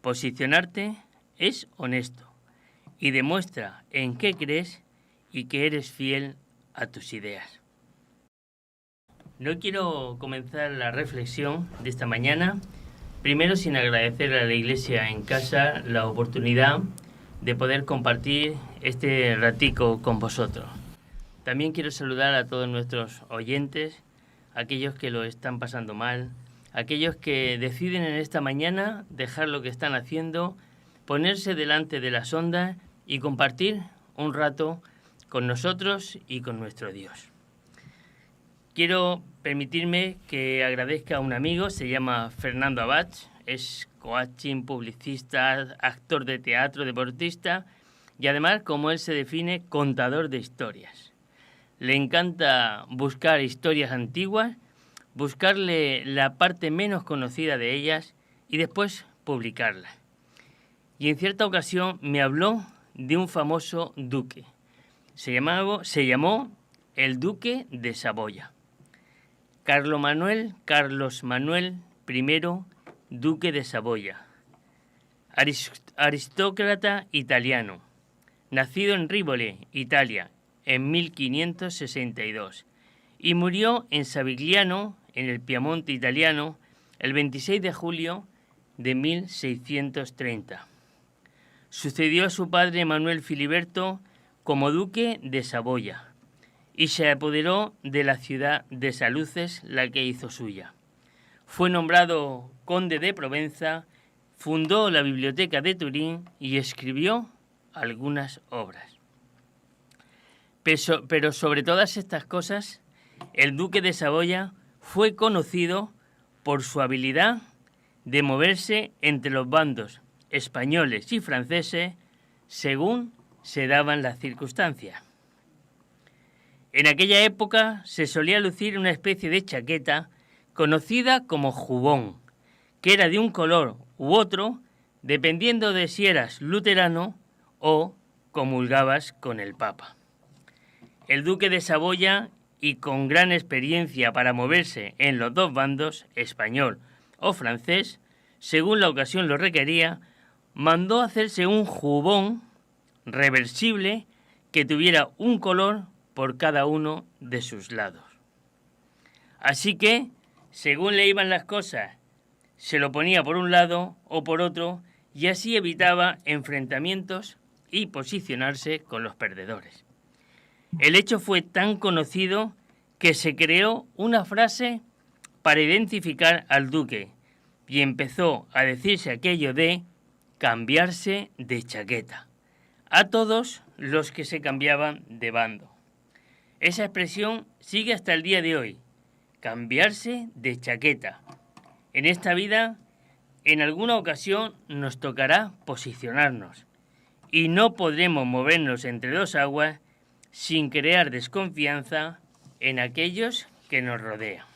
Posicionarte es honesto y demuestra en qué crees y que eres fiel a tus ideas. No quiero comenzar la reflexión de esta mañana, primero sin agradecer a la Iglesia en casa la oportunidad de poder compartir este ratico con vosotros. También quiero saludar a todos nuestros oyentes, aquellos que lo están pasando mal, aquellos que deciden en esta mañana dejar lo que están haciendo, ponerse delante de las ondas y compartir un rato con nosotros y con nuestro Dios. Quiero permitirme que agradezca a un amigo, se llama Fernando Abad, es coaching, publicista, actor de teatro, deportista y además, como él se define, contador de historias. Le encanta buscar historias antiguas, buscarle la parte menos conocida de ellas y después publicarlas. Y en cierta ocasión me habló de un famoso duque. Se llamó el Duque de Saboya. Carlos Manuel I, Duque de Saboya. Aristócrata italiano. Nacido en Rivoli, Italia, en 1562. Y murió en Savigliano, en el Piamonte italiano, el 26 de julio de 1630. Sucedió a su padre Manuel Filiberto como duque de Saboya y se apoderó de la ciudad de Saluces, la que hizo suya. Fue nombrado conde de Provenza, fundó la biblioteca de Turín y escribió algunas obras. Pero sobre todas estas cosas, el duque de Saboya fue conocido por su habilidad de moverse entre los bandos españoles y franceses según se daban las circunstancias. En aquella época se solía lucir una especie de chaqueta conocida como jubón, que era de un color u otro dependiendo de si eras luterano o comulgabas con el Papa. El duque de Saboya, y con gran experiencia para moverse en los dos bandos, español o francés, según la ocasión lo requería, mandó hacerse un jubón reversible que tuviera un color por cada uno de sus lados. Así que, según le iban las cosas, se lo ponía por un lado o por otro y así evitaba enfrentamientos y posicionarse con los perdedores. El hecho fue tan conocido que se creó una frase para identificar al duque y empezó a decirse aquello de cambiarse de chaqueta a todos los que se cambiaban de bando. Esa expresión sigue hasta el día de hoy, cambiarse de chaqueta. En esta vida, en alguna ocasión nos tocará posicionarnos y no podremos movernos entre dos aguas sin crear desconfianza en aquellos que nos rodean.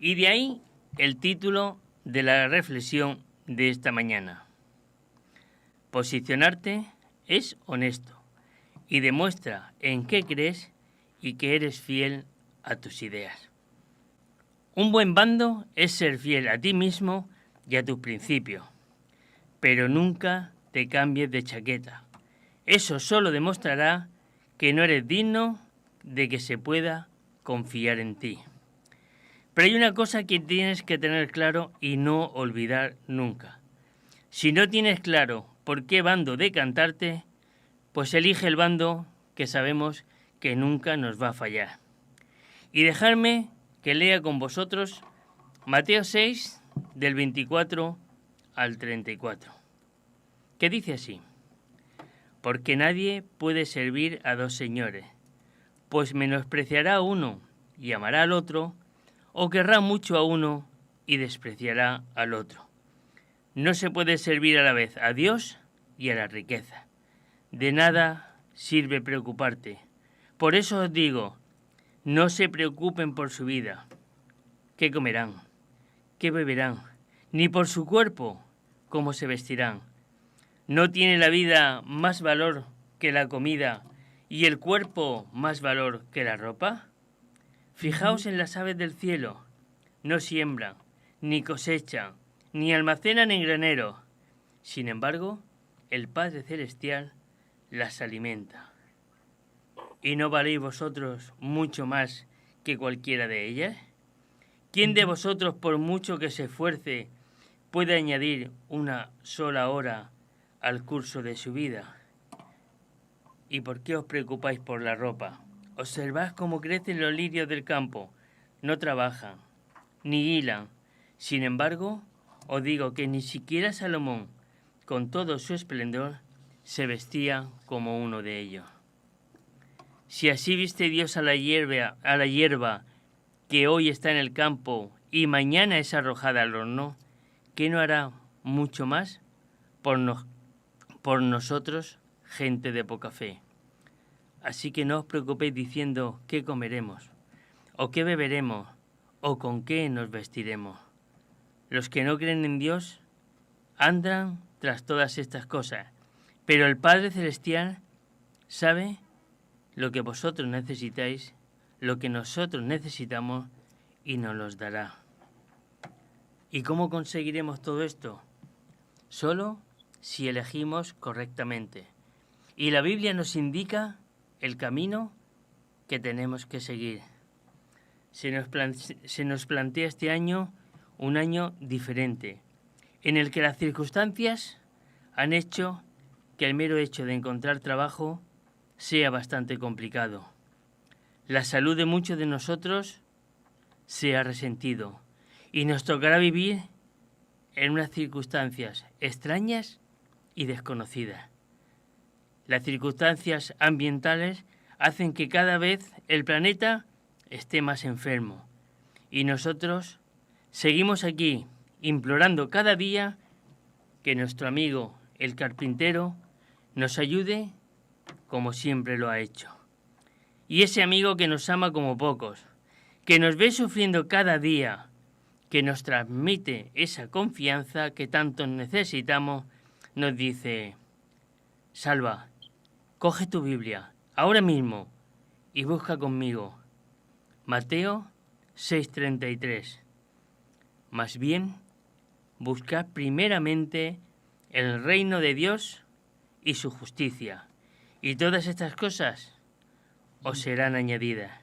Y de ahí el título de la reflexión de esta mañana. Posicionarte es honesto y demuestra en qué crees y que eres fiel a tus ideas. Un buen bando es ser fiel a ti mismo y a tus principios, pero nunca te cambies de chaqueta. Eso solo demostrará que no eres digno de que se pueda confiar en ti. Pero hay una cosa que tienes que tener claro y no olvidar nunca. Si no tienes claro por qué bando decantarte, pues elige el bando que sabemos que nunca nos va a fallar. Y dejadme que lea con vosotros Mateo 6, del 24 al 34, que dice así: porque nadie puede servir a dos señores, pues menospreciará a uno y amará al otro, o querrá mucho a uno y despreciará al otro. No se puede servir a la vez a Dios y a la riqueza. De nada sirve preocuparte. Por eso os digo, no se preocupen por su vida, qué comerán, qué beberán, ni por su cuerpo, cómo se vestirán. ¿No tiene la vida más valor que la comida y el cuerpo más valor que la ropa? Fijaos en las aves del cielo, no siembran, ni cosechan, ni almacenan en granero. Sin embargo, el Padre Celestial las alimenta. ¿Y no valéis vosotros mucho más que cualquiera de ellas? ¿Quién de vosotros, por mucho que se esfuerce, puede añadir una sola hora al curso de su vida? ¿Y por qué os preocupáis por la ropa? Observad cómo crecen los lirios del campo. No trabajan, ni hilan. Sin embargo, os digo que ni siquiera Salomón, con todo su esplendor, se vestía como uno de ellos. Si así viste Dios a la hierba que hoy está en el campo y mañana es arrojada al horno, ¿qué no hará mucho más por nosotros, gente de poca fe? Así que no os preocupéis diciendo qué comeremos, o qué beberemos, o con qué nos vestiremos. Los que no creen en Dios andan tras todas estas cosas, pero el Padre Celestial sabe lo que vosotros necesitáis, lo que nosotros necesitamos, y nos los dará. ¿Y cómo conseguiremos todo esto? Solo si elegimos correctamente. Y la Biblia nos indica el camino que tenemos que seguir. Se nos plantea este año un año diferente, en el que las circunstancias han hecho que el mero hecho de encontrar trabajo sea bastante complicado. La salud de muchos de nosotros se ha resentido y nos tocará vivir en unas circunstancias extrañas y desconocidas. Las circunstancias ambientales hacen que cada vez el planeta esté más enfermo y nosotros seguimos aquí implorando cada día que nuestro amigo el carpintero nos ayude como siempre lo ha hecho. Y ese amigo que nos ama como pocos, que nos ve sufriendo cada día, que nos transmite esa confianza que tanto necesitamos, nos dice: Salva, coge tu Biblia ahora mismo y busca conmigo Mateo 6:33. Más bien, buscad primeramente el reino de Dios y su justicia, y todas estas cosas os serán añadidas.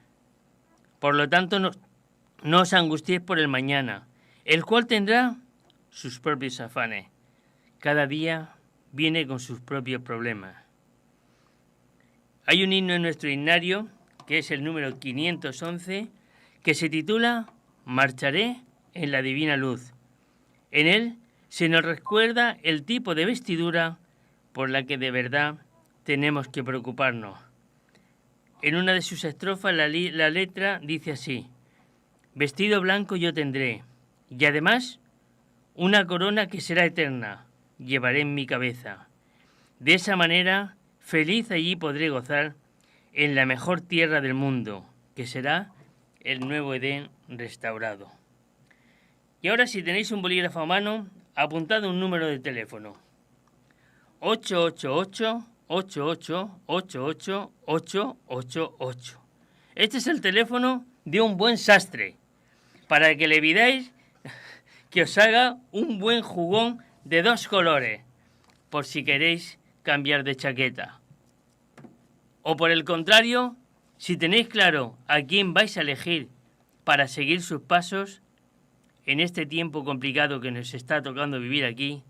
Por lo tanto, no os angustiéis por el mañana, el cual tendrá sus propios afanes. Cada día viene con sus propios problemas. Hay un himno en nuestro himnario, que es el número 511, que se titula Marcharé en la divina luz. En él se nos recuerda el tipo de vestidura por la que de verdad tenemos que preocuparnos. En una de sus estrofas la letra dice así: vestido blanco yo tendré, y además una corona que será eterna, llevaré en mi cabeza. De esa manera, feliz allí podré gozar en la mejor tierra del mundo, que será el nuevo Edén restaurado. Y ahora, si tenéis un bolígrafo a mano, apuntad un número de teléfono: 888-88-88-888. Este es el teléfono de un buen sastre, para que le pidáis que os haga un buen jugón de 2 colores, por si queréis cambiar de chaqueta. O por el contrario, si tenéis claro a quién vais a elegir para seguir sus pasos en este tiempo complicado que nos está tocando vivir aquí,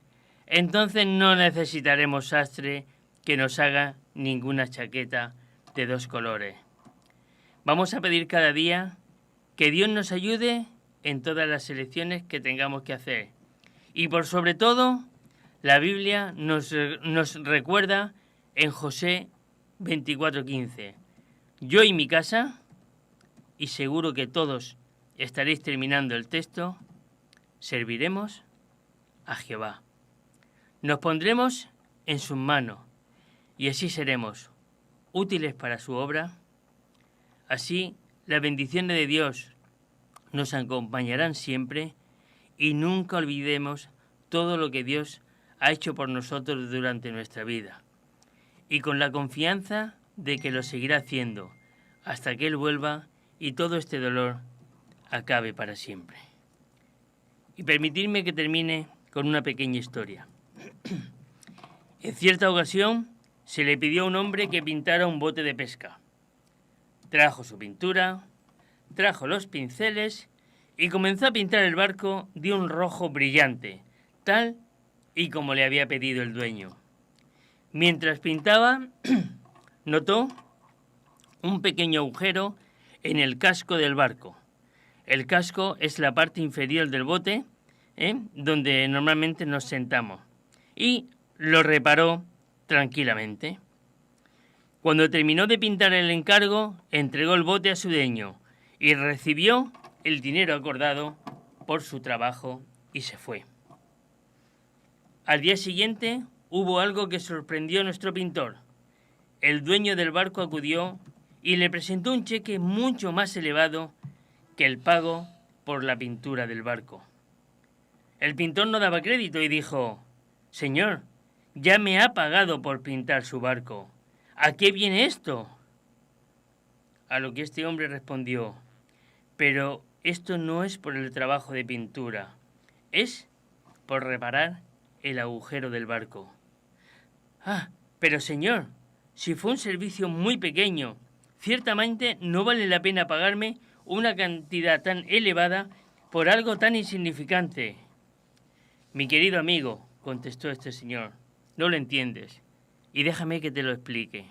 entonces no necesitaremos sastre que nos haga ninguna chaqueta de 2 colores. Vamos a pedir cada día que Dios nos ayude en todas las elecciones que tengamos que hacer. Y por sobre todo, la Biblia nos recuerda en Josué 24:15: yo y mi casa, y seguro que todos estaréis terminando el texto, serviremos a Jehová. Nos pondremos en sus manos y así seremos útiles para su obra. Así las bendiciones de Dios nos acompañarán siempre y nunca olvidemos todo lo que Dios ha hecho por nosotros durante nuestra vida, y con la confianza de que lo seguirá haciendo hasta que Él vuelva y todo este dolor acabe para siempre. Y permitidme que termine con una pequeña historia. En cierta ocasión se le pidió a un hombre que pintara un bote de pesca. Trajo su pintura, trajo los pinceles y comenzó a pintar el barco de un rojo brillante, tal y como le había pedido el dueño. Mientras pintaba, notó un pequeño agujero en el casco del barco. El casco es la parte inferior del bote, donde normalmente nos sentamos, y lo reparó tranquilamente. Cuando terminó de pintar el encargo, entregó el bote a su dueño y recibió el dinero acordado por su trabajo y se fue. Al día siguiente hubo algo que sorprendió a nuestro pintor. El dueño del barco acudió y le presentó un cheque mucho más elevado que el pago por la pintura del barco. El pintor no daba crédito y dijo: «Señor, ya me ha pagado por pintar su barco. ¿A qué viene esto?». A lo que este hombre respondió: «Pero esto no es por el trabajo de pintura, es por reparar el agujero del barco». «Ah, pero señor, si fue un servicio muy pequeño, ciertamente no vale la pena pagarme una cantidad tan elevada por algo tan insignificante». «Mi querido amigo», contestó este señor, «no lo entiendes, y déjame que te lo explique.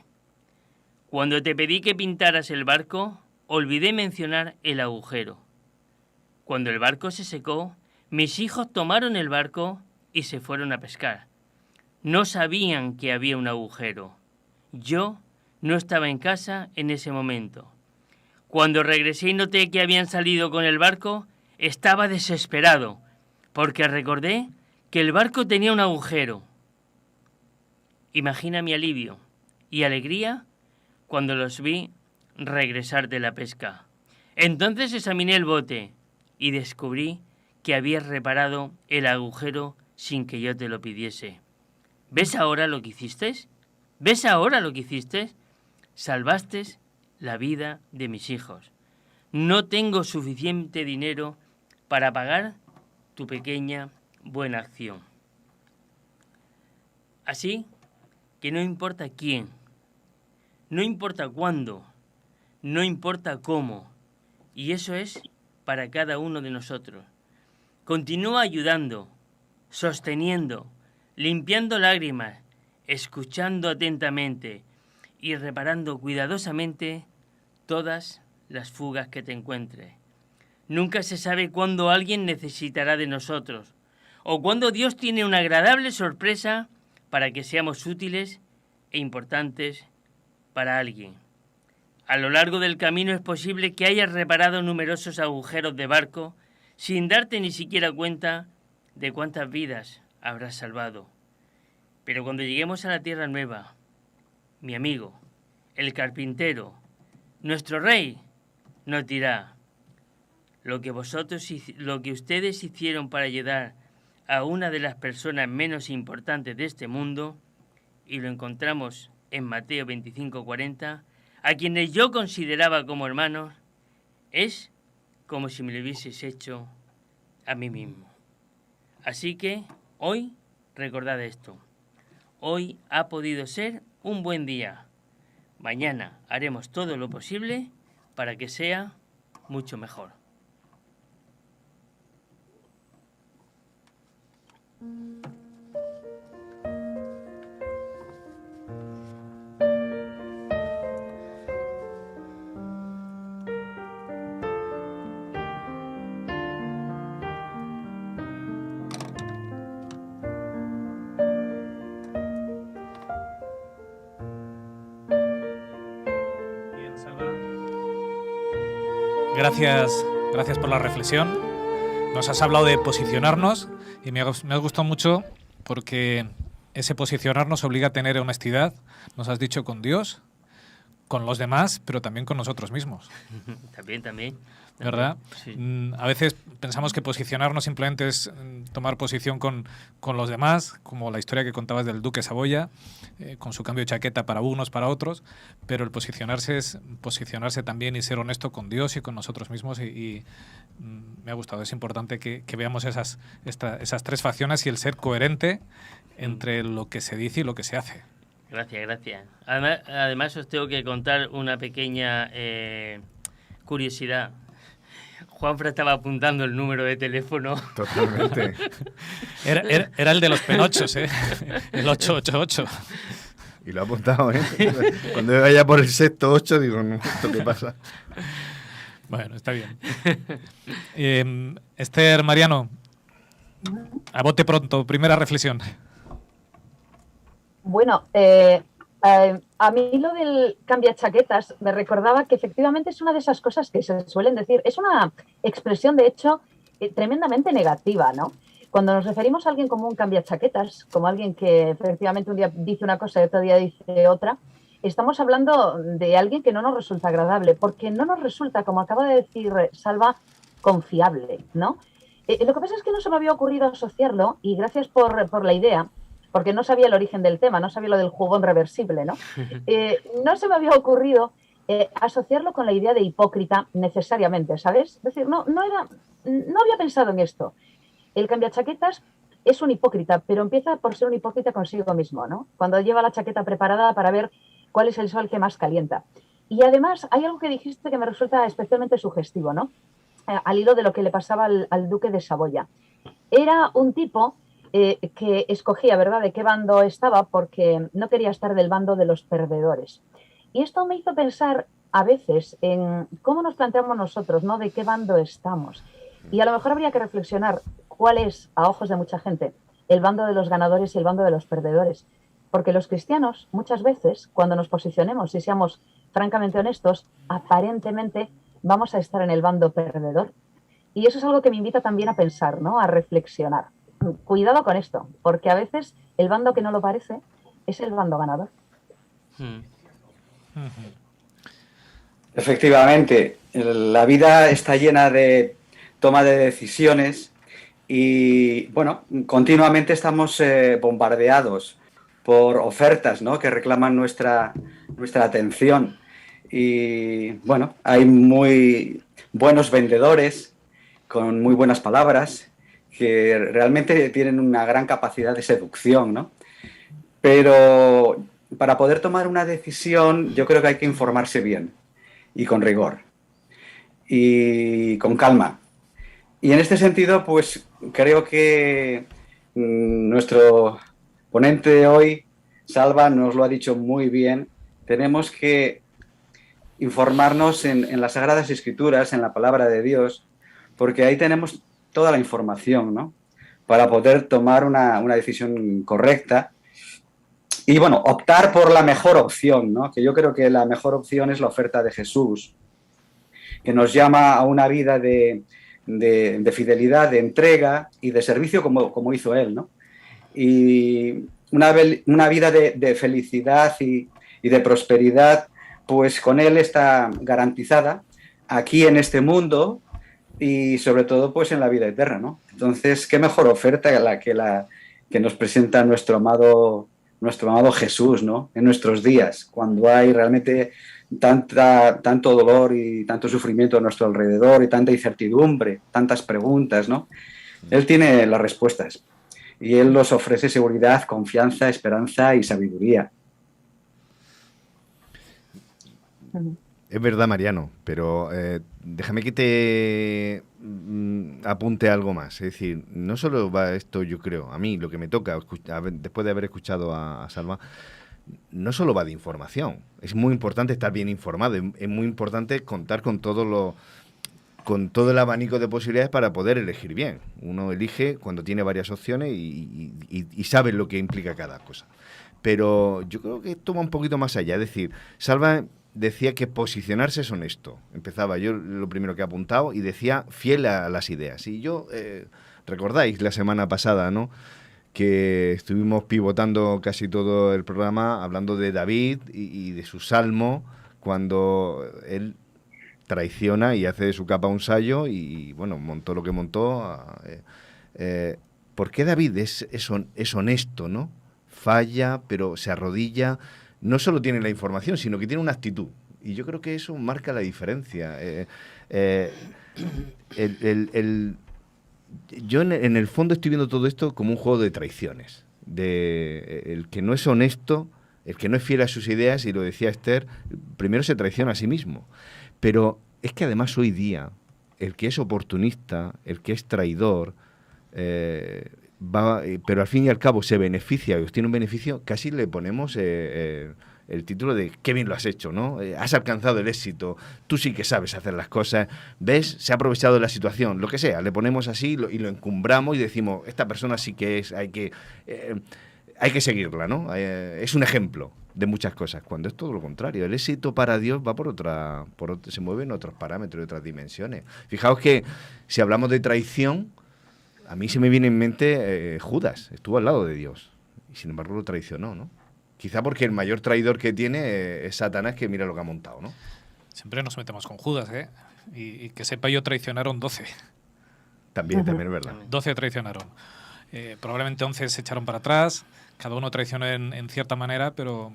Cuando te pedí que pintaras el barco, olvidé mencionar el agujero. Cuando el barco se secó, mis hijos tomaron el barco y se fueron a pescar. No sabían que había un agujero. Yo no estaba en casa en ese momento. Cuando regresé y noté que habían salido con el barco, estaba desesperado, porque recordé que el barco tenía un agujero. Imagina mi alivio y alegría cuando los vi regresar de la pesca. Entonces examiné el bote y descubrí que habías reparado el agujero sin que yo te lo pidiese. ¿Ves ahora lo que hiciste? ¿Ves ahora lo que hiciste? Salvaste la vida de mis hijos. No tengo suficiente dinero para pagar tu pequeña buena acción». Así que no importa quién, no importa cuándo, no importa cómo, y eso es para cada uno de nosotros. Continúa ayudando, sosteniendo, limpiando lágrimas, escuchando atentamente y reparando cuidadosamente todas las fugas que te encuentres. Nunca se sabe cuándo alguien necesitará de nosotros o cuándo Dios tiene una agradable sorpresa para que seamos útiles e importantes para alguien. A lo largo del camino es posible que hayas reparado numerosos agujeros de barco sin darte ni siquiera cuenta de cuántas vidas habrás salvado. Pero cuando lleguemos a la tierra nueva, mi amigo, el carpintero, nuestro rey, nos dirá: lo que ustedes hicieron para ayudar a una de las personas menos importantes de este mundo, y lo encontramos en Mateo 25:40, a quienes yo consideraba como hermanos, es como si me lo hubieses hecho a mí mismo. Así que hoy recordad esto. Hoy ha podido ser un buen día. Mañana haremos todo lo posible para que sea mucho mejor. Gracias por la reflexión. Nos has hablado de posicionarnos y me ha gustado mucho porque ese posicionarnos obliga a tener honestidad, nos has dicho, con Dios, con los demás, pero también con nosotros mismos. También. ¿verdad? Sí. A veces pensamos que posicionarnos simplemente es tomar posición con los demás, como la historia que contabas del duque Saboya, con su cambio de chaqueta para unos, para otros, pero el posicionarse es posicionarse también y ser honesto con Dios y con nosotros mismos y me ha gustado. Es importante que veamos esas tres facciones y el ser coherente entre lo que se dice y lo que se hace. Gracias. Además os tengo que contar una pequeña curiosidad. Juanfra estaba apuntando el número de teléfono. Totalmente. Era el de los penochos, ¿eh? El 888. Y lo ha apuntado, ¿eh? Cuando vaya por el sexto 8, digo, no, ¿esto qué pasa? Bueno, está bien. Esther, Mariano, a bote pronto, primera reflexión. Bueno, a mí lo del cambia chaquetas me recordaba que efectivamente es una de esas cosas que se suelen decir. Es una expresión, de hecho, tremendamente negativa, ¿no? Cuando nos referimos a alguien como un cambia chaquetas, como alguien que efectivamente un día dice una cosa y otro día dice otra, estamos hablando de alguien que no nos resulta agradable, porque no nos resulta, como acaba de decir Salva, confiable, ¿no? Lo que pasa es que no se me había ocurrido asociarlo, y gracias por la idea, porque no sabía el origen del tema, no sabía lo del jugón reversible, ¿no? No se me había ocurrido asociarlo con la idea de hipócrita necesariamente, ¿sabes? Es decir, no había pensado en esto. El cambiachaquetas es un hipócrita, pero empieza por ser un hipócrita consigo mismo, ¿no? Cuando lleva la chaqueta preparada para ver cuál es el sol que más calienta. Y además hay algo que dijiste que me resulta especialmente sugestivo, ¿no? Al hilo de lo que le pasaba al duque de Saboya. Era un tipo que escogía, ¿verdad?, de qué bando estaba, porque no quería estar del bando de los perdedores. Y esto me hizo pensar a veces en cómo nos planteamos nosotros, ¿no?, de qué bando estamos. Y a lo mejor habría que reflexionar cuál es, a ojos de mucha gente, el bando de los ganadores y el bando de los perdedores. Porque los cristianos, muchas veces, cuando nos posicionemos y seamos francamente honestos, aparentemente vamos a estar en el bando perdedor. Y eso es algo que me invita también a pensar, ¿no?, a reflexionar. Cuidado con esto, porque a veces el bando que no lo parece es el bando ganador. Efectivamente, la vida está llena de toma de decisiones y, bueno, continuamente estamos bombardeados por ofertas, ¿no?, que reclaman nuestra atención. Y, bueno, hay muy buenos vendedores con muy buenas palabras que realmente tienen una gran capacidad de seducción, ¿no? Pero para poder tomar una decisión yo creo que hay que informarse bien y con rigor y con calma. Y en este sentido, pues creo que nuestro ponente de hoy, Salva, nos lo ha dicho muy bien. Tenemos que informarnos en las Sagradas Escrituras, en la Palabra de Dios, porque ahí tenemos toda la información, ¿no?, para poder tomar una decisión correcta y, bueno, optar por la mejor opción, ¿no?, que yo creo que la mejor opción es la oferta de Jesús, que nos llama a una vida de fidelidad, de entrega y de servicio como hizo Él, ¿no? Y una vida de felicidad y de prosperidad, pues con Él está garantizada aquí en este mundo y sobre todo pues en la vida eterna, ¿no? Entonces, qué mejor oferta que nos presenta nuestro amado Jesús, ¿no?, en nuestros días, cuando hay realmente tanto dolor y tanto sufrimiento a nuestro alrededor y tanta incertidumbre, tantas preguntas, ¿no? Él tiene las respuestas y Él nos ofrece seguridad, confianza, esperanza y sabiduría. Es verdad, Mariano, pero déjame que te apunte algo más. Es decir, no solo va esto, yo creo, a mí lo que me toca, después de haber escuchado a Salva, no solo va de información. Es muy importante estar bien informado, es muy importante contar con todo el abanico de posibilidades para poder elegir bien. Uno elige cuando tiene varias opciones y sabe lo que implica cada cosa. Pero yo creo que esto va un poquito más allá. Es decir, Salva decía que posicionarse es honesto. Empezaba yo lo primero que he apuntado y decía fiel a las ideas. Y yo, recordáis la semana pasada, ¿no?, que estuvimos pivotando casi todo el programa hablando de David y de su salmo, cuando él traiciona y hace de su capa un sayo y bueno, montó lo que montó. ¿Por qué David es honesto, ¿no? Falla, pero se arrodilla. No solo tiene la información, sino que tiene una actitud. Y yo creo que eso marca la diferencia. Yo en el fondo estoy viendo todo esto como un juego de traiciones. El que no es honesto, el que no es fiel a sus ideas, y lo decía Esther, primero se traiciona a sí mismo. Pero es que además hoy día, el que es oportunista, el que es traidor, pero al fin y al cabo se beneficia y obtiene un beneficio, casi le ponemos el título de qué bien lo has hecho, ¿no? Has alcanzado el éxito, tú sí que sabes hacer las cosas, ¿ves? Se ha aprovechado de la situación, lo que sea, le ponemos así y lo encumbramos y decimos, esta persona sí que es, hay que seguirla, ¿no? Es un ejemplo de muchas cosas, cuando es todo lo contrario. El éxito para Dios va se mueve en otros parámetros, en otras dimensiones. Fijaos que si hablamos de traición, a mí se me viene en mente Judas, estuvo al lado de Dios y sin embargo lo traicionó, ¿no? Quizá porque el mayor traidor que tiene es Satanás, que mira lo que ha montado, ¿no? Siempre nos metemos con Judas, ¿eh? Y que sepa yo, traicionaron 12. También es verdad. 12 traicionaron. Probablemente 11 se echaron para atrás, cada uno traicionó en cierta manera, pero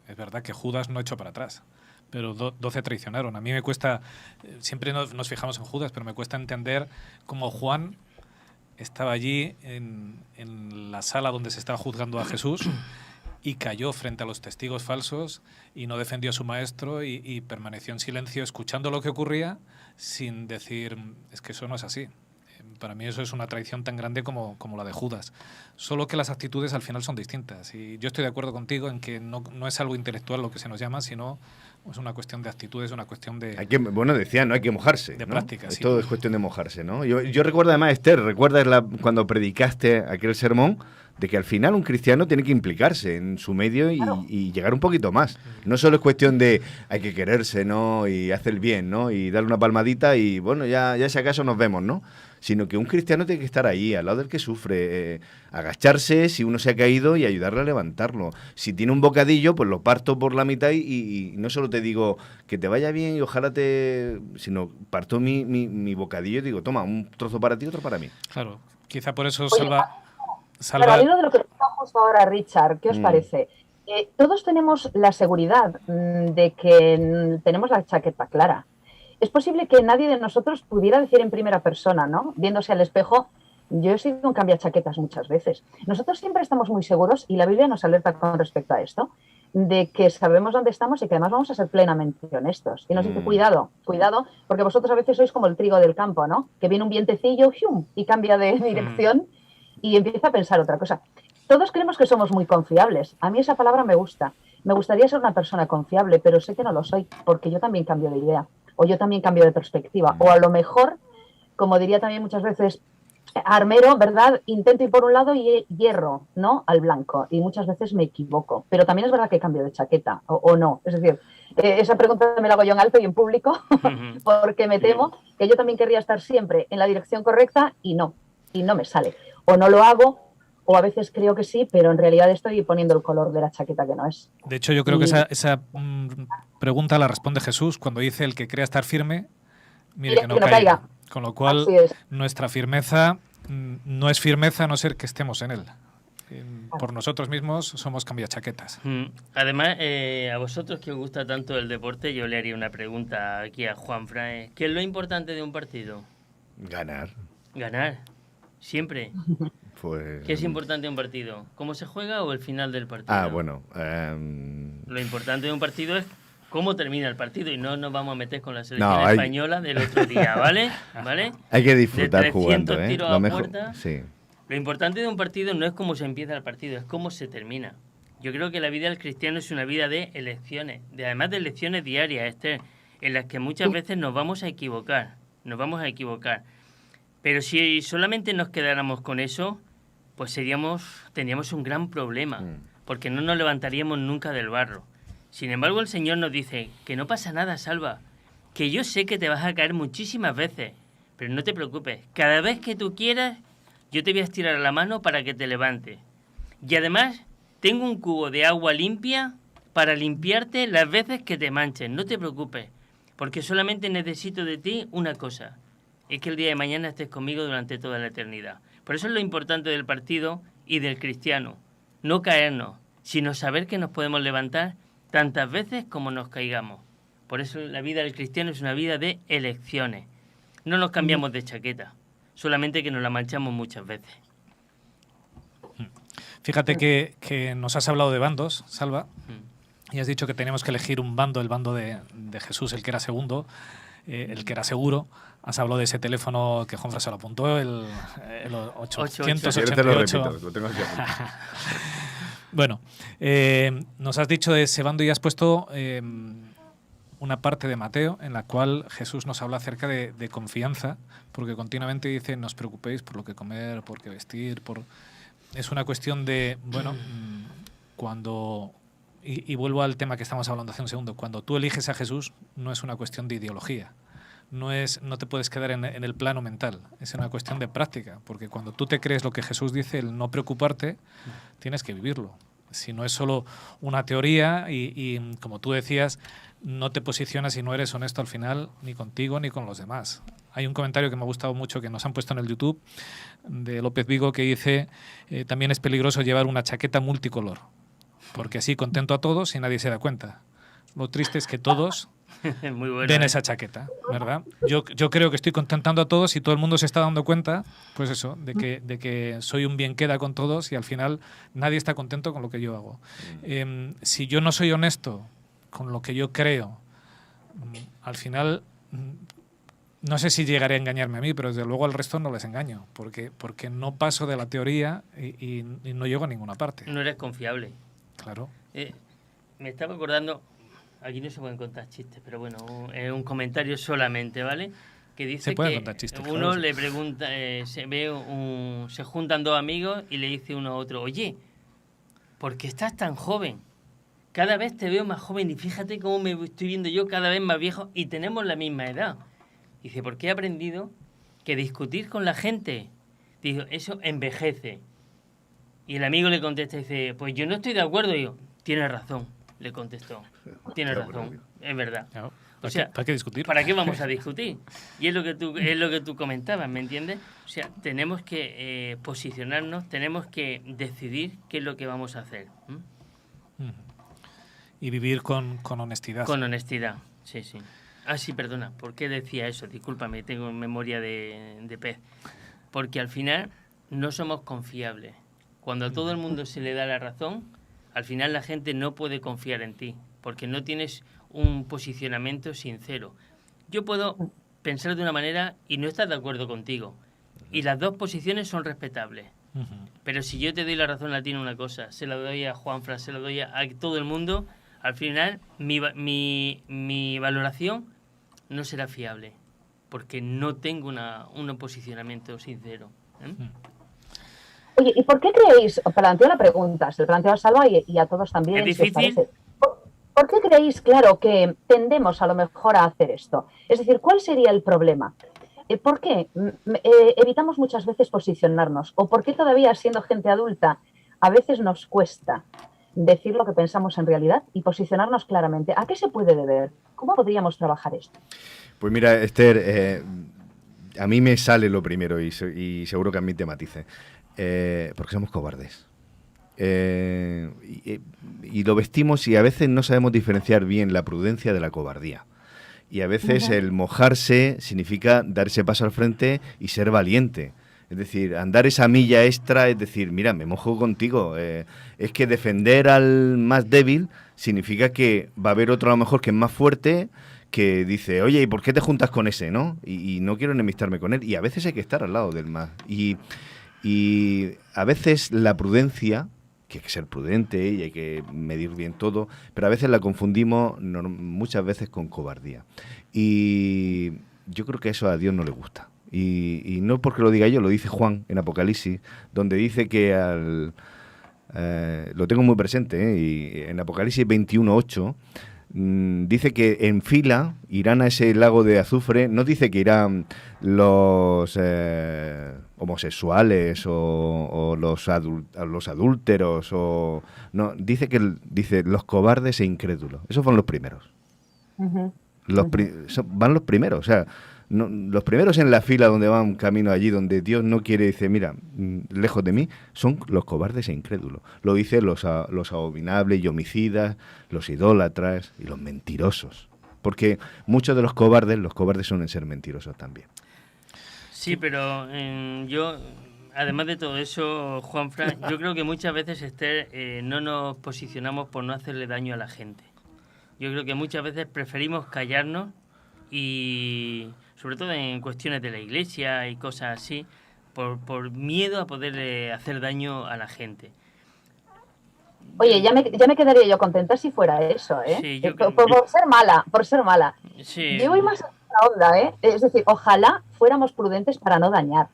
es verdad que Judas no echó para atrás. Pero 12 traicionaron. A mí me cuesta, siempre nos fijamos en Judas, pero me cuesta entender cómo Juan estaba allí en la sala donde se estaba juzgando a Jesús y cayó frente a los testigos falsos y no defendió a su maestro y permaneció en silencio escuchando lo que ocurría sin decir, es que eso no es así. Para mí eso es una traición tan grande como la de Judas. Solo que las actitudes al final son distintas. Y yo estoy de acuerdo contigo en que no es algo intelectual lo que se nos llama, sino es una cuestión de actitudes, una cuestión de... Decía, no hay que mojarse. De ¿no? práctica, sí. Todo es cuestión de mojarse, ¿no? Yo recuerdo además, Esther, ¿recuerdas cuando predicaste aquel sermón? De que al final un cristiano tiene que implicarse en su medio y llegar un poquito más. No solo es cuestión de hay que quererse, ¿no? Y hacer el bien, ¿no? Y darle una palmadita y bueno, ya si acaso nos vemos, ¿no? Sino que un cristiano tiene que estar ahí, al lado del que sufre, agacharse si uno se ha caído y ayudarle a levantarlo. Si tiene un bocadillo, pues lo parto por la mitad y no solo te digo que te vaya bien y ojalá sino parto mi bocadillo y digo, toma, un trozo para ti y otro para mí. Claro, quizá por eso Pero al hilo de lo que está justo ahora Richard, ¿qué os parece? Todos tenemos la seguridad de que tenemos la chaqueta clara. Es posible que nadie de nosotros pudiera decir en primera persona, ¿no? Viéndose al espejo, yo he sido un cambiachaquetas muchas veces. Nosotros siempre estamos muy seguros, y la Biblia nos alerta con respecto a esto, de que sabemos dónde estamos y que además vamos a ser plenamente honestos. Y nos dice, cuidado, porque vosotros a veces sois como el trigo del campo, ¿no? Que viene un vientecillo y cambia de dirección y empieza a pensar otra cosa. Todos creemos que somos muy confiables. A mí esa palabra me gusta. Me gustaría ser una persona confiable, pero sé que no lo soy, porque yo también cambio de idea, o yo también cambio de perspectiva, o a lo mejor, como diría también muchas veces Armero, ¿verdad? Intento ir por un lado y hierro, ¿no? Al blanco, y muchas veces me equivoco, pero también es verdad que cambio de chaqueta, o no. Es decir, esa pregunta me la hago yo en alto y en público, porque me temo que yo también querría estar siempre en la dirección correcta y no me sale. O no lo hago, o a veces creo que sí, pero en realidad estoy poniendo el color de la chaqueta que no es. De hecho, yo creo que esa pregunta la responde Jesús cuando dice el que crea estar firme, mire que no caiga. Con lo cual, nuestra firmeza no es firmeza a no ser que estemos en él. Por nosotros mismos somos cambiachaquetas. Además, a vosotros que os gusta tanto el deporte, yo le haría una pregunta aquí a Juan Fran. ¿Qué es lo importante de un partido? Ganar. Ganar. Siempre. Pues... ¿Qué es importante en un partido? ¿Cómo se juega o el final del partido? Bueno. Lo importante de un partido es cómo termina el partido y no nos vamos a meter con la selección española del otro día, ¿vale? Hay que disfrutar de 300 jugando, ¿eh? tiros a puerta. Sí. Lo importante de un partido no es cómo se empieza el partido, es cómo se termina. Yo creo que la vida del cristiano es una vida de elecciones, además de elecciones diarias, en las que muchas veces nos vamos a equivocar. Pero si solamente nos quedáramos con eso, pues tendríamos un gran problema, porque no nos levantaríamos nunca del barro. Sin embargo, el Señor nos dice que no pasa nada, Salva, que yo sé que te vas a caer muchísimas veces, pero no te preocupes, cada vez que tú quieras, yo te voy a estirar la mano para que te levantes. Y además, tengo un cubo de agua limpia para limpiarte las veces que te manches, no te preocupes. Porque solamente necesito de ti una cosa, es que el día de mañana estés conmigo durante toda la eternidad. Por eso es lo importante del partido y del cristiano, no caernos, sino saber que nos podemos levantar tantas veces como nos caigamos. Por eso la vida del cristiano es una vida de elecciones. No nos cambiamos de chaqueta, solamente que nos la manchamos muchas veces. Fíjate que nos has hablado de bandos, Salva, y has dicho que teníamos que elegir un bando, el bando de Jesús, el que era segundo, el que era seguro. Has hablado de ese teléfono que Juanfran se lo apuntó, el 888. Te lo repito, lo tengo aquí apuntado. Bueno, nos has dicho de ese bando y has puesto una parte de Mateo en la cual Jesús nos habla acerca de confianza, porque continuamente dice, no os preocupéis por lo que comer, por qué vestir, es una cuestión de, bueno, cuando... Y vuelvo al tema que estamos hablando hace un segundo. Cuando tú eliges a Jesús, no es una cuestión de ideología. No te puedes quedar en el plano mental. Es una cuestión de práctica. Porque cuando tú te crees lo que Jesús dice, el no preocuparte, tienes que vivirlo. Si no es solo una teoría y como tú decías, no te posicionas y no eres honesto al final, ni contigo ni con los demás. Hay un comentario que me ha gustado mucho que nos han puesto en el YouTube de López Vigo que dice también es peligroso llevar una chaqueta multicolor. Porque así contento a todos y nadie se da cuenta. Lo triste es que todos Muy bueno, ven esa chaqueta, ¿verdad? Yo creo que estoy contentando a todos y todo el mundo se está dando cuenta, pues eso, de que soy un bien queda con todos y al final nadie está contento con lo que yo hago. Si yo no soy honesto con lo que yo creo, al final no sé si llegaré a engañarme a mí, pero desde luego al resto no les engaño, porque no paso de la teoría y no llego a ninguna parte. No eres confiable. Claro. Me estaba acordando, aquí no se pueden contar chistes, pero bueno, es un comentario solamente, ¿vale? Que dice se pueden que contar chistes, uno claro. le pregunta, se juntan dos amigos y le dice uno a otro, oye, ¿por qué estás tan joven? Cada vez te veo más joven y fíjate cómo me estoy viendo yo cada vez más viejo y tenemos la misma edad. Dice, porque he aprendido que discutir con la gente, digo, eso envejece. Y el amigo le contesta y dice, pues yo no estoy de acuerdo. Y yo, tienes razón, le contestó. Tienes razón, es verdad. Claro. O sea, ¿Para qué discutir? ¿para qué vamos a discutir? Y es lo que tú comentabas, ¿me entiendes? O sea, tenemos que posicionarnos, tenemos que decidir qué es lo que vamos a hacer. Y vivir con honestidad. Con honestidad, sí, sí. Ah, sí, perdona, ¿por qué decía eso? Discúlpame, tengo memoria de pez. Porque al final no somos confiables. Cuando a todo el mundo se le da la razón, al final la gente no puede confiar en ti, porque no tienes un posicionamiento sincero. Yo puedo pensar de una manera y no estar de acuerdo contigo, y las dos posiciones son respetables. Pero si yo te doy la razón a ti en una cosa, se la doy a Juanfran, se la doy a todo el mundo, al final mi valoración no será fiable, porque no tengo un posicionamiento sincero. Oye, ¿y por qué creéis, os planteo la pregunta, se lo planteo a Salva y a todos también, ¿Es si os difícil? parece. ¿Por qué creéis, claro, que tendemos a lo mejor a hacer esto? Es decir, ¿cuál sería el problema? ¿Por qué evitamos muchas veces posicionarnos? ¿O por qué todavía, siendo gente adulta, a veces nos cuesta decir lo que pensamos en realidad y posicionarnos claramente? ¿A qué se puede deber? ¿Cómo podríamos trabajar esto? Pues mira, Esther, a mí me sale lo primero y seguro que a mí te matice. Porque somos cobardes. Y lo vestimos y a veces no sabemos diferenciar bien la prudencia de la cobardía. Y a veces el mojarse significa dar ese paso al frente y ser valiente. Es decir, andar esa milla extra, es decir, mira, me mojo contigo. Es que defender al más débil significa que va a haber otro a lo mejor que es más fuerte, que dice, oye, ¿y por qué te juntas con ese, no? Y no quiero enemistarme con él. Y a veces hay que estar al lado del más. Y a veces la prudencia, que hay que ser prudente y hay que medir bien todo, pero a veces la confundimos muchas veces con cobardía. Y yo creo que eso a Dios no le gusta. Y no porque lo diga yo, lo dice Juan en Apocalipsis, donde dice que lo tengo muy presente, y en Apocalipsis 21:8 dice que en fila irán a ese lago de azufre. No dice que irán los homosexuales o los adúlteros, no, dice los cobardes e incrédulos. Esos fueron los primeros. van los primeros, o sea, los primeros en la fila donde van camino allí, donde Dios no quiere, dice, mira, lejos de mí, son los cobardes e incrédulos. Lo dicen los abominables y homicidas, los idólatras y los mentirosos. Porque muchos de los cobardes suelen ser mentirosos también. Sí, pero yo, además de todo eso, Juanfran, yo creo que muchas veces, Esther, no nos posicionamos por no hacerle daño a la gente. Yo creo que muchas veces preferimos callarnos y, sobre todo en cuestiones de la iglesia y cosas así, por miedo a poderle hacer daño a la gente. Oye, ya me quedaría yo contenta si fuera eso, ¿eh? Sí, por ser mala. Sí. Yo voy más a la onda, ¿eh? Es decir, ojalá fuéramos prudentes para no dañar.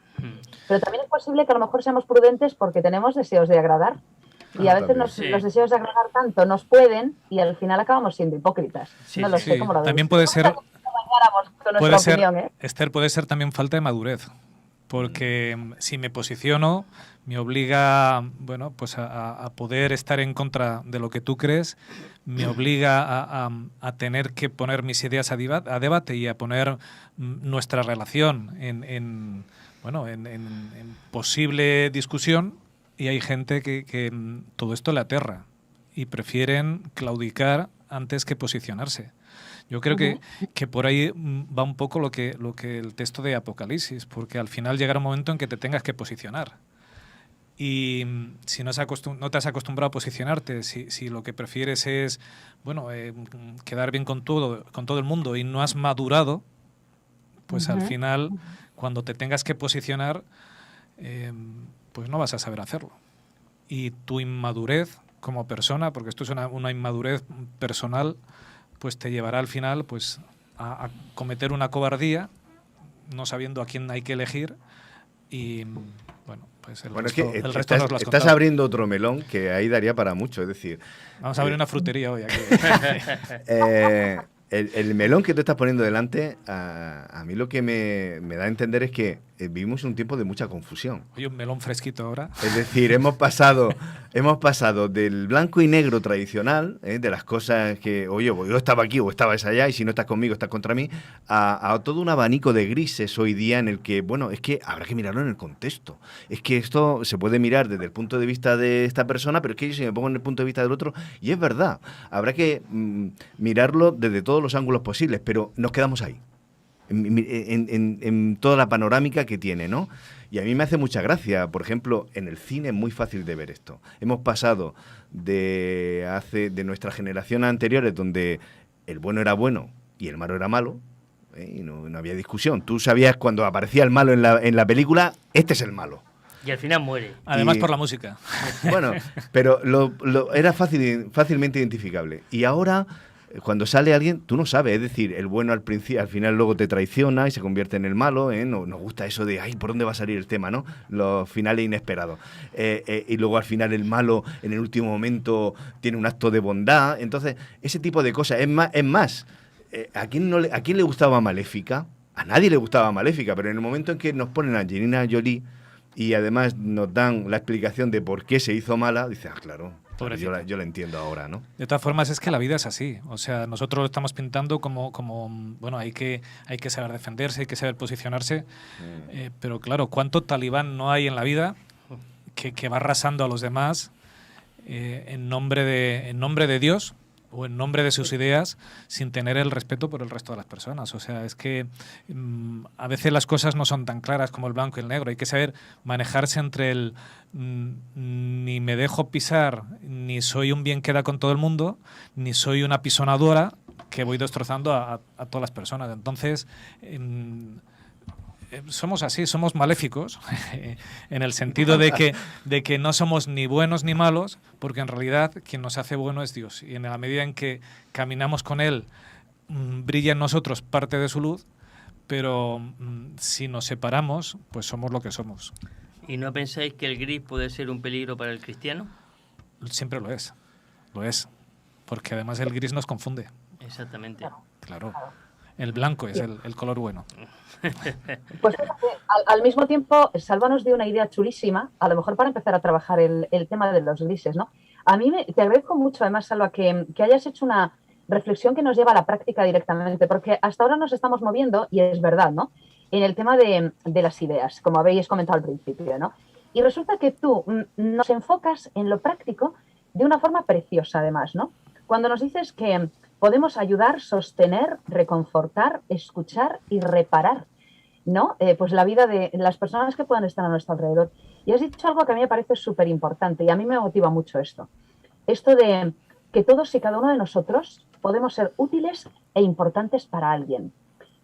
Pero también es posible que a lo mejor seamos prudentes porque tenemos deseos de agradar. Y a veces los deseos de agradar tanto nos pueden y al final acabamos siendo hipócritas. Sí, no lo sé cómo lo también veis. puede ser, Esther, puede ser también falta de madurez. Porque si me posiciono, me obliga, bueno, pues a poder estar en contra de lo que tú crees, me obliga a tener que poner mis ideas a debate y a poner nuestra relación en posible discusión, y hay gente que todo esto le aterra y prefieren claudicar antes que posicionarse. Yo creo que por ahí va un poco lo que el texto de Apocalipsis, porque al final llegará un momento en que te tengas que posicionar. Y si no te has acostumbrado a posicionarte, si lo que prefieres es quedar bien con todo el mundo y no has madurado, pues al final, cuando te tengas que posicionar, pues no vas a saber hacerlo. Y tu inmadurez como persona, porque esto es una inmadurez personal, pues te llevará al final pues a cometer una cobardía, no sabiendo a quién hay que elegir, y bueno, pues el resto nos lo has estás contado. abriendo otro melón que ahí daría para mucho, es decir... Vamos a abrir una frutería hoy aquí. El melón que tú estás poniendo delante, a mí lo que me da a entender es que vivimos un tiempo de mucha confusión. Oye, un melón fresquito ahora. Es decir, hemos pasado del blanco y negro tradicional, de las cosas que, oye, yo estaba aquí o estabas allá y si no estás conmigo estás contra mí, a todo un abanico de grises hoy día en el que, bueno, es que habrá que mirarlo en el contexto. Es que esto se puede mirar desde el punto de vista de esta persona, pero es que yo si me pongo en el punto de vista del otro, y es verdad, habrá que mirarlo desde todos los ángulos posibles, pero nos quedamos ahí. En toda la panorámica que tiene, ¿no? Y a mí me hace mucha gracia, por ejemplo, en el cine es muy fácil de ver esto. Hemos pasado de nuestra generación anteriores, donde el bueno era bueno y el malo era malo, y no había discusión. Tú sabías cuando aparecía el malo en la película, este es el malo. Y al final muere. Además por la música. Bueno, pero era fácilmente identificable. Y ahora, cuando sale alguien, tú no sabes, es decir, el bueno al final luego te traiciona y se convierte en el malo, ¿eh? Nos gusta eso de, ay, ¿por dónde va a salir el tema, no? Los finales inesperados. Y luego al final el malo, en el último momento, tiene un acto de bondad. Entonces, ese tipo de cosas. Es más, ¿a quién le gustaba Maléfica? A nadie le gustaba Maléfica, pero en el momento en que nos ponen a Angelina Jolie y además nos dan la explicación de por qué se hizo mala, dices, claro, yo la entiendo ahora, ¿no? De todas formas, es que la vida es así. O sea, nosotros lo estamos pintando como bueno, hay que saber defenderse, hay que saber posicionarse. Pero claro, ¿cuánto talibán no hay en la vida que va arrasando a los demás en nombre de Dios o en nombre de sus ideas, sin tener el respeto por el resto de las personas? O sea, es que a veces las cosas no son tan claras como el blanco y el negro. Hay que saber manejarse entre el ni me dejo pisar, ni soy un bien queda con todo el mundo, ni soy una pisonadora que voy destrozando a todas las personas. Entonces, somos así, somos maléficos, en el sentido de que no somos ni buenos ni malos, porque en realidad quien nos hace bueno es Dios. Y en la medida en que caminamos con Él, brilla en nosotros parte de su luz, pero si nos separamos, pues somos lo que somos. ¿Y no pensáis que el gris puede ser un peligro para el cristiano? Siempre lo es, porque además el gris nos confunde. Exactamente. Claro. El blanco es el color bueno. Pues al mismo tiempo, Salva nos dio una idea chulísima, a lo mejor para empezar a trabajar el tema de los grises, ¿no? A mí te agradezco mucho, además, Salva, que hayas hecho una reflexión que nos lleva a la práctica directamente, porque hasta ahora nos estamos moviendo, y es verdad, ¿no?, en el tema de las ideas, como habéis comentado al principio, ¿no? Y resulta que tú nos enfocas en lo práctico de una forma preciosa, además, ¿no? Cuando nos dices que podemos ayudar, sostener, reconfortar, escuchar y reparar, ¿no? Pues la vida de las personas que puedan estar a nuestro alrededor. Y has dicho algo que a mí me parece súper importante y a mí me motiva mucho esto. Esto de que todos y cada uno de nosotros podemos ser útiles e importantes para alguien.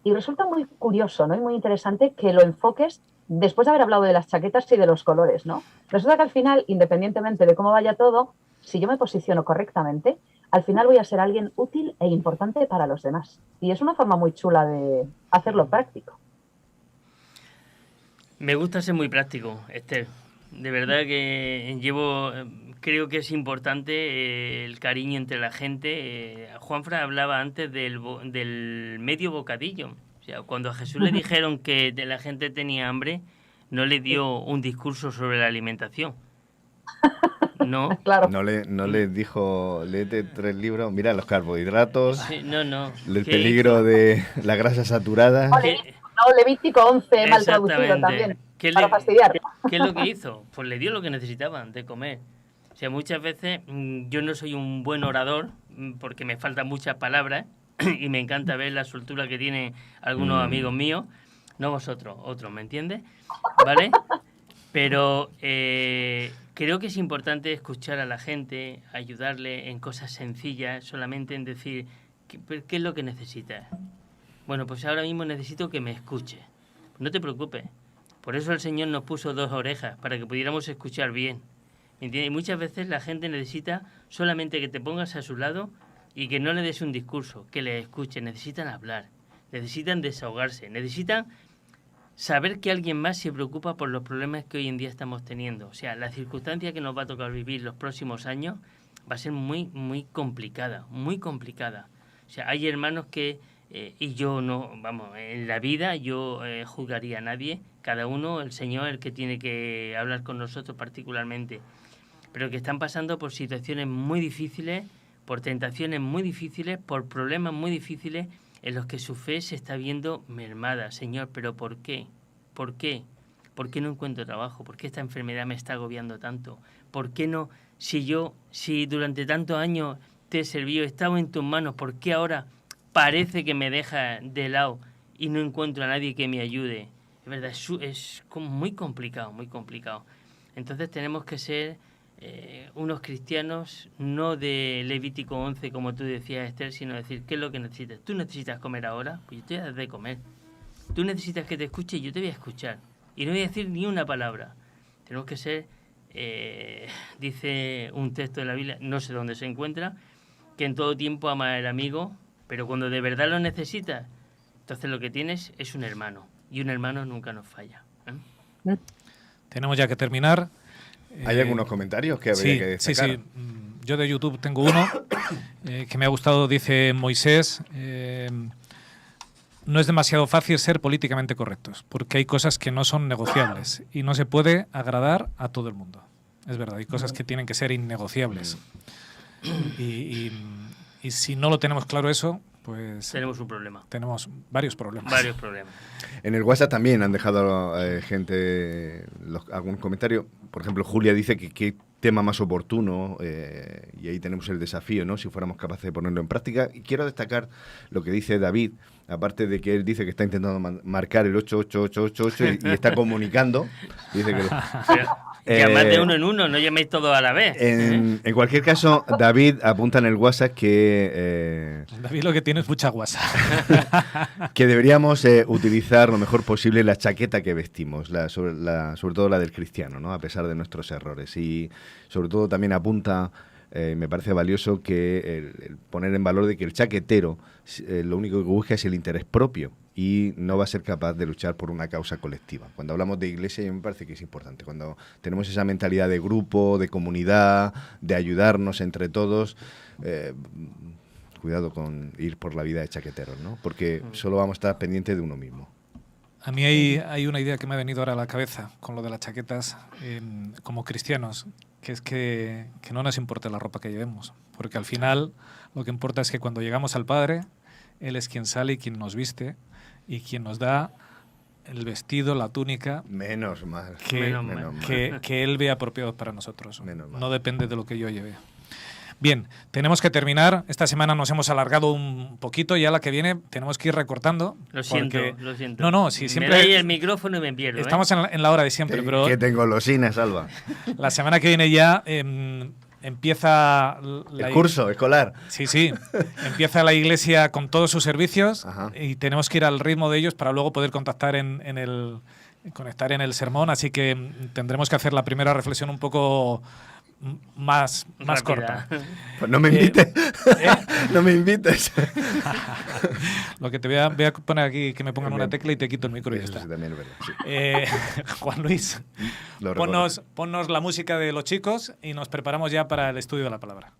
Y resulta muy curioso, ¿no?, y muy interesante que lo enfoques después de haber hablado de las chaquetas y de los colores, ¿no? Resulta que al final, independientemente de cómo vaya todo, si yo me posiciono correctamente, al final voy a ser alguien útil e importante para los demás. Y es una forma muy chula de hacerlo práctico. Me gusta ser muy práctico, Esther. De verdad que creo que es importante el cariño entre la gente. Juanfran hablaba antes del medio bocadillo. O sea, cuando a Jesús le dijeron que la gente tenía hambre, no le dio un discurso sobre la alimentación. No. Claro. No le dijo, léete 3 libros, mira los carbohidratos, Sí, no. el peligro de la grasa saturada. Levítico 11, mal traducido también, para fastidiar. ¿Qué es lo que hizo? Pues le dio lo que necesitaban de comer. O sea, muchas veces yo no soy un buen orador porque me faltan muchas palabras y me encanta ver la soltura que tienen algunos amigos míos, no vosotros, otros, ¿me entiendes? ¿Vale? Pero creo que es importante escuchar a la gente, ayudarle en cosas sencillas, solamente en decir, ¿qué es lo que necesitas? Bueno, pues ahora mismo necesito que me escuche. No te preocupes. Por eso el Señor nos puso 2 orejas, para que pudiéramos escuchar bien. ¿Entiendes? Y muchas veces la gente necesita solamente que te pongas a su lado y que no le des un discurso, que le escuche. Necesitan hablar, necesitan desahogarse, necesitan saber que alguien más se preocupa por los problemas que hoy en día estamos teniendo. O sea, la circunstancia que nos va a tocar vivir los próximos años va a ser muy, muy complicada, muy complicada. O sea, hay hermanos que... y yo no, vamos, en la vida yo juzgaría a nadie, cada uno, el Señor, el que tiene que hablar con nosotros particularmente, pero que están pasando por situaciones muy difíciles, por tentaciones muy difíciles, por problemas muy difíciles en los que su fe se está viendo mermada. Señor, ¿pero por qué? ¿Por qué? ¿Por qué no encuentro trabajo? ¿Por qué esta enfermedad me está agobiando tanto? ¿Por qué no? Si durante tantos años te he servido, he estado en tus manos, ¿por qué ahora parece que me deja de lado y no encuentro a nadie que me ayude? Es verdad, es como muy complicado, muy complicado. Entonces tenemos que ser unos cristianos no de Levítico 11, como tú decías, Esther, sino decir, ¿qué es lo que necesitas? ¿Tú necesitas comer ahora? Pues yo te voy a dar de comer. ¿Tú necesitas que te escuche? Yo te voy a escuchar. Y no voy a decir ni una palabra. Tenemos que ser, dice un texto de la Biblia, no sé dónde se encuentra, que en todo tiempo ama al amigo, pero cuando de verdad lo necesitas, entonces lo que tienes es un hermano. Y un hermano nunca nos falla. Tenemos ya que terminar. ¿Hay algunos comentarios que habría que destacar? Sí. Yo de YouTube tengo uno que me ha gustado. Dice Moisés, no es demasiado fácil ser políticamente correctos, porque hay cosas que no son negociables y no se puede agradar a todo el mundo. Es verdad, hay cosas que tienen que ser innegociables. Y si no lo tenemos claro eso, pues... Tenemos un problema. Tenemos varios problemas. Varios problemas. En el WhatsApp también han dejado gente algún comentario. Por ejemplo, Julia dice que qué tema más oportuno, y ahí tenemos el desafío, ¿no?, si fuéramos capaces de ponerlo en práctica. Y quiero destacar lo que dice David, aparte de que él dice que está intentando marcar el 88888 y está comunicando. Dice que... Llamad de uno en uno, no llaméis todos a la vez. En cualquier caso, David apunta en el WhatsApp que... David lo que tiene es mucha WhatsApp. que deberíamos utilizar lo mejor posible la chaqueta que vestimos, sobre todo la del cristiano, ¿no?, a pesar de nuestros errores. Y sobre todo también apunta, me parece valioso, que el poner en valor de que el chaquetero lo único que busca es el interés propio y no va a ser capaz de luchar por una causa colectiva. Cuando hablamos de iglesia, me parece que es importante. Cuando tenemos esa mentalidad de grupo, de comunidad, de ayudarnos entre todos, cuidado con ir por la vida de chaqueteros, ¿no?, porque solo vamos a estar pendientes de uno mismo. A mí hay una idea que me ha venido ahora a la cabeza con lo de las chaquetas como cristianos, que es que no nos importe la ropa que llevemos, porque al final lo que importa es que cuando llegamos al Padre, Él es quien sale y quien nos viste y quien nos da el vestido, la túnica Menos mal. Menos mal. que Él ve apropiado para nosotros. Menos mal. No depende de lo que yo lleve. Bien, tenemos que terminar. Esta semana nos hemos alargado un poquito, ya la que viene tenemos que ir recortando. Lo siento, porque- lo siento. No, si siempre... Me dais el micrófono y me pierdo. Estamos en la hora de siempre, pero Que tengo golosinas, Alba. la semana que viene ya empieza El curso escolar. Sí. Empieza la iglesia con todos sus servicios Ajá. y tenemos que ir al ritmo de ellos para luego poder conectar en el sermón. Así que tendremos que hacer la primera reflexión un poco más Rápida. corta. Pues no me invites. No me invites. Lo que te voy a poner aquí, que me pongan una tecla y te quito el micro y ya Eso está. sí, también es verdad. Sí. Juan Luis, Lo recuerdo. ponnos la música de los chicos y nos preparamos ya para el estudio de la palabra.